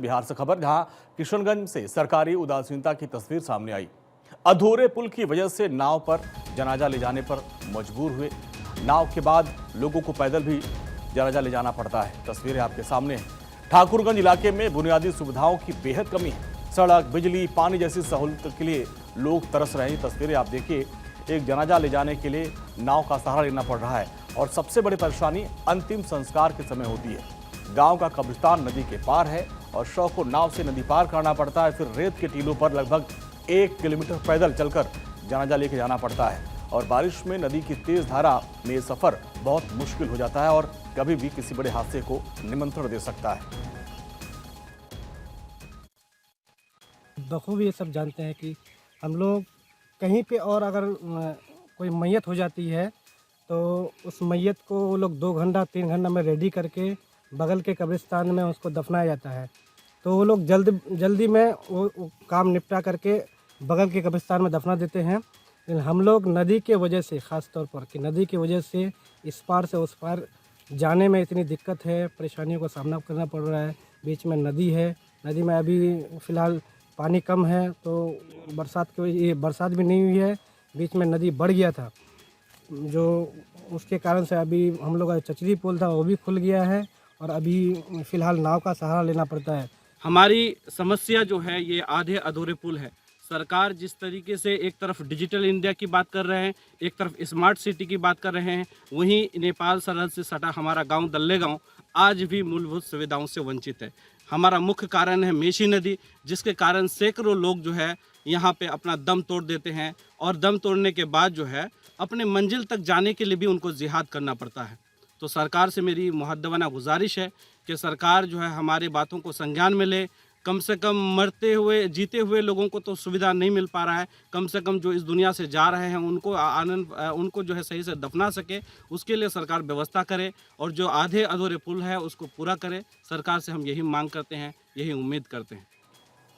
बिहार से खबर, जहां किशनगंज से सरकारी उदासीनता की तस्वीर सामने आई। अधूरे पुल की वजह से नाव पर जनाजा ले जाने पर मजबूर हुए। नाव के बाद लोगों को पैदल भी जनाजा ले जाना पड़ता है। तस्वीरें आपके सामने हैं। ठाकुरगंज इलाके में बुनियादी सुविधाओं की बेहद कमी है। सड़क, बिजली, पानी जैसी सहूलत के लिए लोग तरस रहे हैं। तस्वीरें आप देखिए, एक जनाजा ले जाने के लिए नाव का सहारा लेना पड़ रहा है और सबसे बड़ी परेशानी अंतिम संस्कार के समय होती है। गांव का कब्रिस्तान नदी के पार है और शव को नाव से नदी पार करना पड़ता है। फिर रेत के टीलों पर लगभग 1 किलोमीटर पैदल चलकर जनाजा लेके जाना पड़ता है और बारिश में नदी की तेज धारा में ये सफर बहुत मुश्किल हो जाता है और कभी भी किसी बड़े हादसे को निमंत्रण दे सकता है। बखूबी ये सब जानते हैं कि हम लोग कहीं पे और अगर कोई मैयत हो जाती है तो उस मैयत को वो लोग 2 घंटा 3 घंटा में रेडी करके बगल के कब्रिस्तान में उसको दफनाया जाता है। तो वो लोग जल्दी में वो काम निपटा करके बगल के कब्रिस्तान में दफना देते हैं। लेकिन हम लोग नदी के वजह से, ख़ास तौर पर कि नदी की वजह से इस पार से उस पार जाने में इतनी दिक्कत है, परेशानियों का सामना करना पड़ रहा है। बीच में नदी है, नदी में अभी फ़िलहाल पानी कम है, तो बरसात भी नहीं हुई है। बीच में नदी बढ़ गया था, जो उसके कारण से अभी हम लोग का चचरी पुल था वो भी खुल गया है और अभी फ़िलहाल नाव का सहारा लेना पड़ता है। हमारी समस्या जो है ये आधे अधूरे पुल है। सरकार जिस तरीके से एक तरफ डिजिटल इंडिया की बात कर रहे हैं, एक तरफ स्मार्ट सिटी की बात कर रहे हैं, वहीं नेपाल सरहद से सटा हमारा गांव दल्ले गांव आज भी मूलभूत सुविधाओं से वंचित है। हमारा मुख्य कारण है मेशी नदी, जिसके कारण सैकड़ों लोग जो है यहाँ पे अपना दम तोड़ देते हैं और दम तोड़ने के बाद जो है अपने मंजिल तक जाने के लिए भी उनको जिहाद करना पड़ता है। तो सरकार से मेरी मुहद्दबाना गुजारिश है कि सरकार जो है हमारी बातों को संज्ञान में ले। कम से कम मरते हुए जीते हुए लोगों को तो सुविधा नहीं मिल पा रहा है, कम से कम जो इस दुनिया से जा रहे हैं उनको जो है सही से दफना सके, उसके लिए सरकार व्यवस्था करे और जो आधे अधूरे पुल है उसको पूरा करे। सरकार से हम यही मांग करते हैं, यही उम्मीद करते हैं।